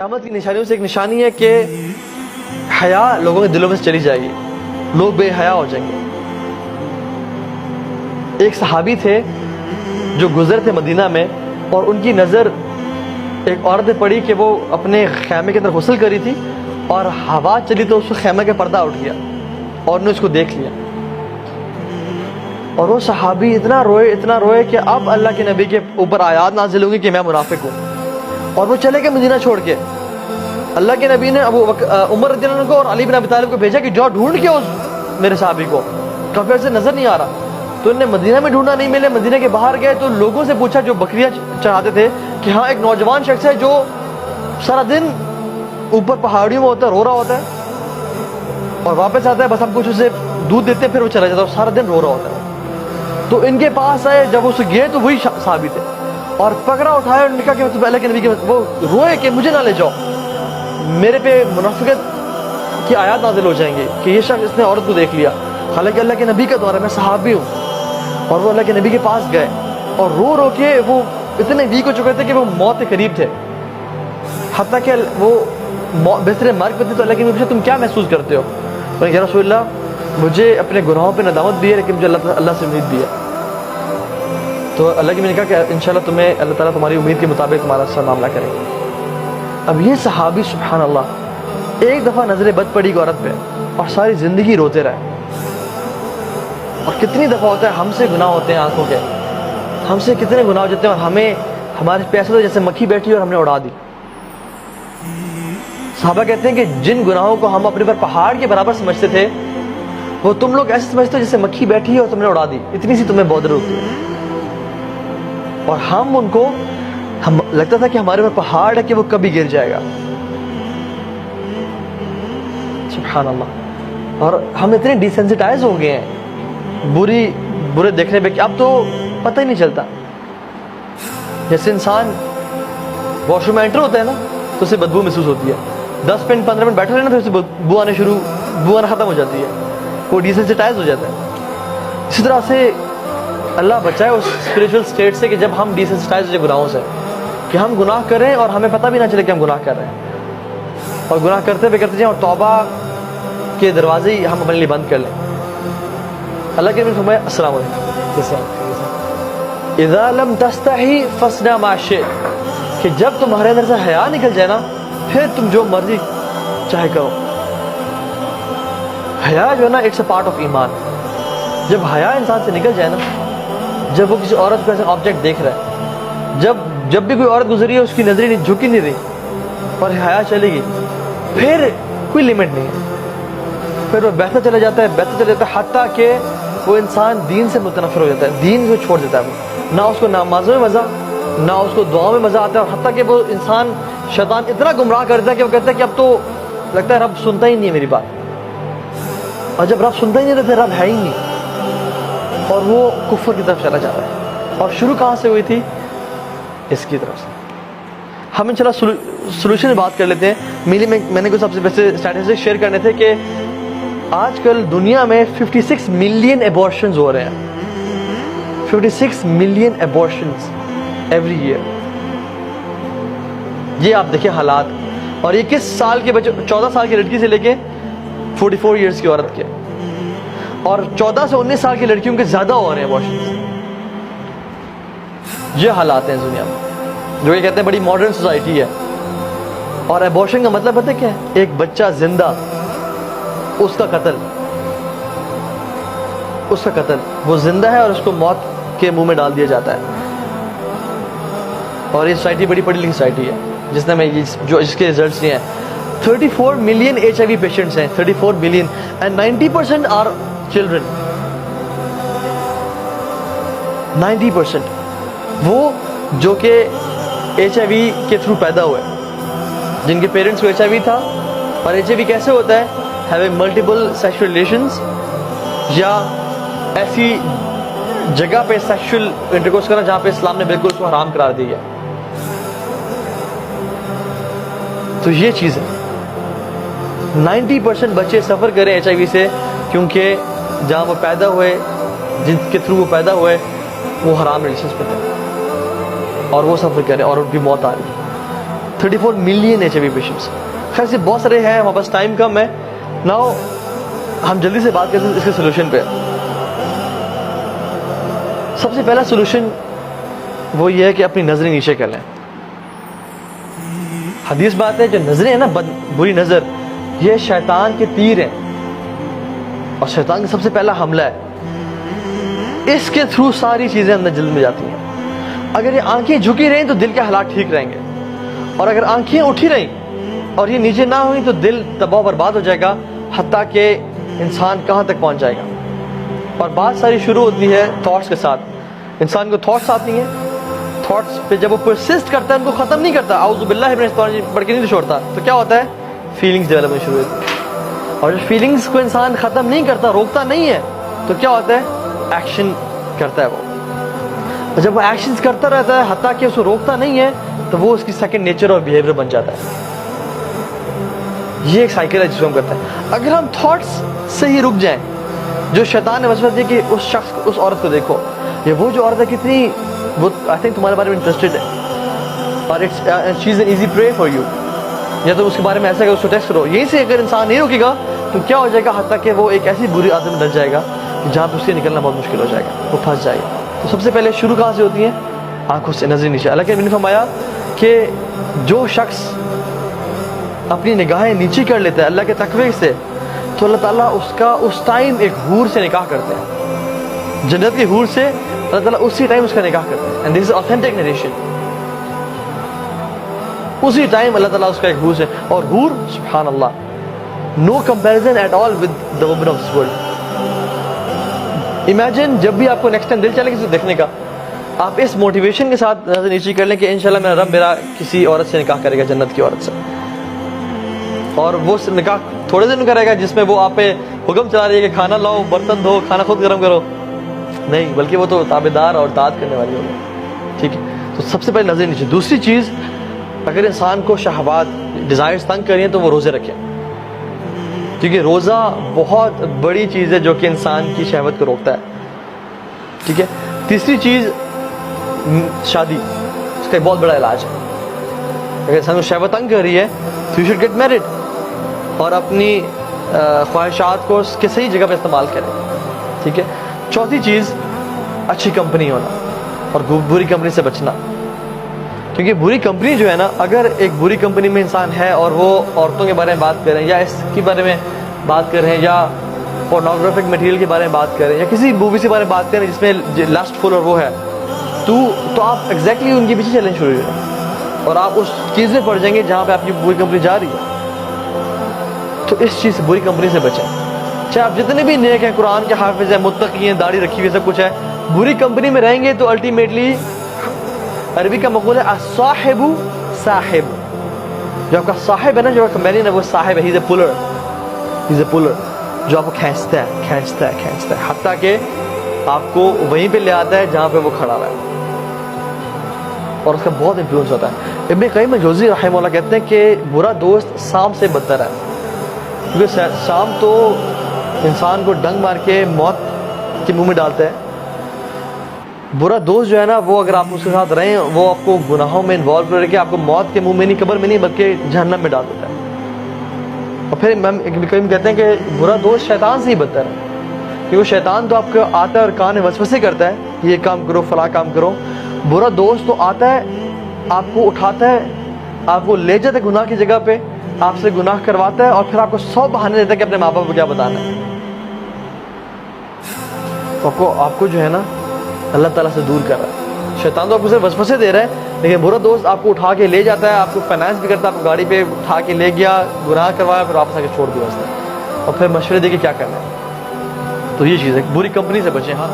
قیامت کی نشانیوں سے ایک نشانی ہے کہ حیا لوگوں کے دلوں میں سے چلی جائے گی، لوگ بے حیا ہو جائیں گے۔ ایک صحابی تھے جو گزر تھے مدینہ میں، اور ان کی نظر ایک عورت پہ پڑی کہ وہ اپنے خیمے کے اندر غسل کری تھی، اور ہوا چلی تو اس کو خیمے کا پردہ اٹھ گیا اور نے اس کو دیکھ لیا، اور وہ صحابی اتنا روئے کہ اب اللہ کے نبی کے اوپر آیات نازل ہوں گی کہ میں منافق ہوں، اور وہ چلے گئے مدینہ چھوڑ کے۔ اللہ کے نبی نے عمر رضی اللہ عنہ کو اور علی بن ابی طالب کو بھیجا کہ جاؤ ڈھونڈ کے اس میرے صحابی کو، کافی عرصے سے نظر نہیں آ رہا۔ تو انہوں نے مدینہ میں ڈھونڈا، نہیں ملے، مدینہ کے باہر گئے تو لوگوں سے پوچھا جو بکریاں چراتے تھے کہ ہاں ایک نوجوان شخص ہے جو سارا دن اوپر پہاڑیوں میں ہوتا ہے، رو رہا ہوتا ہے اور واپس آتا ہے، بس ہم کچھ اسے دودھ دیتے ہیں پھر وہ چلا جاتا ہے اور سارا دن رو رہا ہوتا ہے۔ تو ان کے پاس آئے، جب اس گئے تو وہی صحابی تھے، اور پکڑا اٹھایا اور کہا کہ اللہ کے نبی کے وہ روئے کہ مجھے نہ لے جاؤ، میرے پہ منافقت کی آیات نازل ہو جائیں گے کہ یہ شخص اس نے عورت کو دیکھ لیا، حالانکہ اللہ کے نبی کا دور ہے، میں صحابی ہوں۔ اور وہ اللہ کے نبی کے پاس گئے اور رو رو کے وہ اتنے ویک ہو چکے تھے کہ وہ موت کے قریب تھے، حتیٰ کہ وہ بستر مرگ پہ تھے۔ تو اللہ کے نبی پوچھا تم کیا محسوس کرتے ہو؟ اور یا رسول اللہ مجھے اپنے گناہوں پہ ندامت بھی ہے، لیکن مجھے اللہ سے امید بھی ہے۔ تو اللہ کے نبی نے کہا کہ انشاءاللہ تمہیں اللہ تعالیٰ تمہاری امید کے مطابق تمہارا سر معاملہ کرے گا۔ اب یہ صحابی سبحان اللہ ایک دفعہ نظر بد پڑی ایک عورت پہ اور ساری زندگی روتے رہے۔ اور کتنی دفعہ ہوتا ہے ہم سے گناہ ہوتے ہیں آنکھوں کے، ہم سے کتنے گناہ ہو جاتے ہیں اور ہمیں ہمارے پیسے تو جیسے مکھی بیٹھی اور ہم نے اڑا دی۔ صحابہ کہتے ہیں کہ جن گناہوں کو ہم اپنے پر پہاڑ کے برابر سمجھتے تھے وہ تم لوگ ایسے سمجھتے ہو جیسے مکھی بیٹھی ہے اور تم نے اڑا دی، اتنی سی تمہیں بودر ہوتی ہے۔ اور ہم ان کو لگتا تھا کہ ہمارے پر پہاڑ ہے کہ وہ کبھی گر جائے گا، سبحان اللہ۔ اور ہم اتنے ڈیسینسٹائز ہو گئے ہیں برے دیکھنے پہ کہ اب تو پتہ ہی نہیں چلتا۔ جیسے انسان واش روم میں انٹر ہوتا ہے نا تو اسے بدبو محسوس ہوتی ہے، 10 منٹ 15 منٹ بیٹھا رہے نا پھر اسے بو آنا ختم ہو جاتی ہے، وہ ڈیسینسٹائز ہو جاتا ہے۔ اسی طرح سے اللہ بچائے اس اسپریچول اسٹیٹ سے کہ جب ہم ڈیسینسٹائز ہو جائے گناہوں سے، کہ ہم گناہ کریں اور ہمیں پتہ بھی نہ چلے کہ ہم گناہ کر رہے ہیں، اور گناہ کرتے ہوئے کرتے جائیں اور توبہ کے دروازے ہی ہم اپنے لیے بند کر لیں۔ اللہ کے نبی نے فرمایا السلام علیکم، اذا لم تستحی فاصنع ما شئت، کہ جب تمہارے اندر سے حیا نکل جائے نا پھر تم جو مرضی چاہے کرو۔ حیا جو ہے نا اٹس اے پارٹ آف ایمان۔ جب حیا انسان سے نکل جائے نا، جب وہ کسی عورت کو ایسے آبجیکٹ دیکھ رہا ہے، جب بھی کوئی عورت گزری ہے اس کی نظریں نہیں جھکی نہیں رہی اور حیا چلے گی، پھر کوئی لمٹ نہیں ہے، پھر وہ بہتا چلا جاتا ہے حتیٰ کہ وہ انسان دین سے متنفر ہو جاتا ہے، دین کو چھوڑ دیتا ہے، نہ اس کو نمازوں میں مزہ، نہ اس کو دعاؤں میں مزہ آتا ہے، اور حتیٰ کہ وہ انسان شیطان اتنا گمراہ کرتا ہے کہ وہ کہتا ہے کہ اب تو لگتا ہے رب سنتا ہی نہیں ہے میری بات، اور جب رب سنتا ہی نہیں تو پھر رب ہے ہی نہیں، اور وہ کفر کی طرف چلا جاتا ہے۔ اور شروع کہاں سے ہوئی تھی؟ اس کی طرف سے۔ ہم انشاءاللہ سولوشن بات کر لیتے ہیں۔ میں نے کچھ سب سے پہلے اسٹیٹسٹکس شیئر کرنے تھے کہ آج کل دنیا میں 56 ملین ایبورشنز ہو رہے ہیں، 56 ملین ایبورشنز ایوری ایئر۔ یہ آپ دیکھیں حالات، اور یہ کس سال کے بچے، 14 سال کی لڑکی سے لے کے 44 ایئرس کی عورت کے، اور 14 سے 19 سال کی لڑکیوں کے زیادہ ہو رہے ہیں ایبورشنز۔ یہ حالات ہیں اس دنیا میں، جو یہ کہتے ہیں بڑی ماڈرن سوسائٹی ہے۔ اور ایبورشن کا مطلب پتہ کیا ہے؟ ایک بچہ زندہ، اس کا قتل، وہ زندہ ہے اور اس کو موت کے منہ میں ڈال دیا جاتا ہے۔ اور یہ سوسائٹی بڑی پڑھی لکھی سوسائٹی ہے جس نے جس کے ریزلٹس یہ ہیں۔ 34 ملین HIV پیشنٹس ہیں، 34 ملین، اینڈ 90% آر چلڈرن۔ 90% وہ جو کہ HIV کے تھرو پیدا ہوئے، جن کے پیرنٹس کو HIV تھا۔ اور HIV کیسے ہوتا ہے؟ ہیونگ ملٹیپل سیکشل ریلیشنز، یا ایسی جگہ پہ سیکشل انٹرکورس کرنا جہاں پہ اسلام نے بالکل اس کو حرام قرار دی ہے۔ تو یہ چیز ہے، 90% بچے سفر کریں HIV سے، کیونکہ جہاں وہ پیدا ہوئے، جن کے تھرو وہ پیدا ہوئے، وہ حرام ریلیشنز پہ تھے، اور وہ سفر کریں اور ان کی موت آ رہی ہے۔ 34 मिलियन HIV पेशेंट्स. खैर से बहुत सारे हैं, हमारे पास टाइम कम है. नाउ हम जल्दी से बात करते हैं इसके सोल्यूशन पे. सबसे पहला सोल्यूशन वो ये है कि अपनी नजरें नीचे कर लें. हदीस बात है, जो नजरें हैं ना, बुरी नजर, ये शैतान के तीर हैं और शैतान का सबसे पहला हमला है. इसके थ्रू सारी चीजें अंदर दिल में जाती हैं. अगर ये आंखें झुकी रहें तो दिल के हालात ठीक रहेंगे, और अगर आंखें उठी रहें और ये नीचे ना हुई तो दिल तबाह बर्बाद हो जाएगा, हत्ता कि इंसान कहाँ तक पहुँच जाएगा. और बात सारी शुरू होती है थॉट्स के साथ. इंसान को थॉट्स आती हैं, थॉट्स पे जब वो परसिस्ट करता है, उनको ख़त्म नहीं करता, आउज़ु बिल्लाहि मिनश शैतानिर रजीम पढ़ के नहीं छोड़ता, तो क्या होता है, फीलिंग्स डेवलप होनी शुरू होती है. और जब फीलिंग्स को इंसान ख़त्म नहीं करता, रोकता नहीं है, तो क्या होता है, एक्शन करता है वो. और जब वो एक्शंस करता रहता है, हत्ता कि उसको रोकता नहीं है, तो वो उसकी सेकंड नेचर और बिहेवियर बन जाता है. ये एक साइकिल है जिसको हम करते हैं. अगर हम थॉट्स से ही रुक जाएं, जो शैतान ने वसवसा दिया कि उस शख्स को, उस औरत को देखो, ये वो जो औरत है कितनी, वो आई थिंक तुम्हारे बारे में इंटरेस्टेड है और it's she is an easy prey for you, या तो उसके बारे में ऐसा कि उसको टेक्स्ट करो. यहीं से अगर इंसान नहीं रुकेगा तो क्या हो जाएगा, हत्ता कि वो एक ऐसी बुरी आदत में डल जाएगा कि जहाँ पे उससे निकलना बहुत मुश्किल हो जाएगा, वो फंस जाएगा. तो सबसे पहले शुरू कहाँ से होती है, आंखों से, नजर नीचे. अल्लाह के नबी ने फरमाया कि जो शख्स अपनी निगाहें नीचे कर लेता है अल्लाह के तकवे से, तो अल्लाह ताला उसका उस टाइम एक हूर से निकाह करते हैं. जन्नत की हूर से अल्लाह ताला उसी टाइम उसका निकाह करते हैं. And this is authentic narration. उसी टाइम अल्लाह ताला उसका एक हूर से, और हूर सुभान अल्लाह, no comparison at all with the women of this world. Imagine जब भी आपको नेक्स्ट टाइम दिल चले किसी देखने का, आप इस मोटिवेशन के साथ नजर नीचे कर लें कि इंशाल्लाह मेरा रब मेरा किसी औरत से निकाह करेगा, जन्नत की औरत से. और वो निकाह थोड़े दिन करेगा जिसमें वो आप पे हुक्म चला रही है कि खाना लाओ, बर्तन धो, खाना खुद गर्म करो, नहीं, बल्कि वो तो ताबेदार और दाद करने वाली होगी. ठीक है, तो सबसे पहले नजर नीचे. दूसरी चीज़, अगर इंसान को शहवात, डिज़ायर्स तंग करिए तो वो रोज़े रखें, क्योंकि रोज़ा बहुत बड़ी चीज़ है जो कि इंसान की शहवत को रोकता है. ठीक है. तीसरी चीज़, शादी, इसका एक बहुत बड़ा इलाज है. अगर इंसान को शहवत तंग कर रही है तो यू शुड गेट मैरिड, और अपनी ख्वाहिशात को उसके सही जगह पे इस्तेमाल करें. ठीक है. चौथी चीज़, अच्छी कंपनी होना और बुरी कंपनी से बचना. क्योंकि बुरी कंपनी जो है ना, अगर एक बुरी कंपनी में इंसान है और वो औरतों के बारे में बात कर रहे हैं, या इसके बारे में बात कर रहे हैं, या पोर्नोग्राफिक मटेरियल के बारे में बात कर रहे हैं, या किसी मूवी के बारे में बात कर रहे हैं जिसमें लस्टफुल और वो है, तो आप एग्जैक्टली उनके पीछे चलने शुरू हो जाएंगे और आप उस चीज़ में पड़ जाएंगे जहाँ पे आपकी बुरी कंपनी जा रही है. तो इस चीज़ से, बुरी कंपनी से बचें. चाहे आप जितने भी नेक हैं, कुरान के हाफिज हैं, मुत्तकी हैं, दाढ़ी रखी हुई, सब कुछ है, बुरी कंपनी में रहेंगे तो अल्टीमेटली, अरबी का मक़ूल है अस्साहिबु साहिब. जो आपका साहिब है ना, जो आपका कंपेनियन है, वो साहिब है. ही इज़ अ पुलर, जो आपको खींचता है, हत्ता कि आपको वहीं पे ले आता है जहाँ पे वो खड़ा हुआ है, और उसका बहुत इन्फ्लुएंस होता है. इब्न क़य्यिम जौज़ी रहमहुल्लाह कहते हैं कि बुरा दोस्त सांप से बदतर है, क्योंकि सांप तो इंसान को डंग मार के मौत के मुंह में डालता है. बुरा दोस्त जो है ना, वो अगर आप उसके साथ रहें, वो आपको गुनाहों में इन्वॉल्व करके आपको मौत के मुंह में नहीं, कब्र में नहीं, बल्कि जहन्नम में डाल देता है. और फिर इब्न क़य्यिम कहते हैं कि बुरा दोस्त शैतान से ही बदतर है, क्योंकि शैतान तो आपको आता है और कान में वसवसे करता है, ये काम करो, फला काम करो. बुरा दोस्त तो आता है, आपको उठाता है, आपको ले जाता है गुनाह की जगह पे, आपसे गुनाह करवाता है, और फिर आपको 100 बहाने देता है कि अपने माँ बाप को क्या बताना है. तो आपको जो है ना, अल्लाह ताला से दूर कर रहा है. शैतान तो आपको सिर्फ वसवसे दे रहा है, लेकिन बुरा दोस्त आपको उठा के ले जाता है, आपको फाइनेंस भी करता है, आपको गाड़ी पे उठा के ले गया, गुनाह करवाया, फिर वापस आके छोड़ दिया उसने, और फिर मशवरे दे के क्या करना है. तो ये चीज़ है, बुरी कंपनी से बचें. हाँ.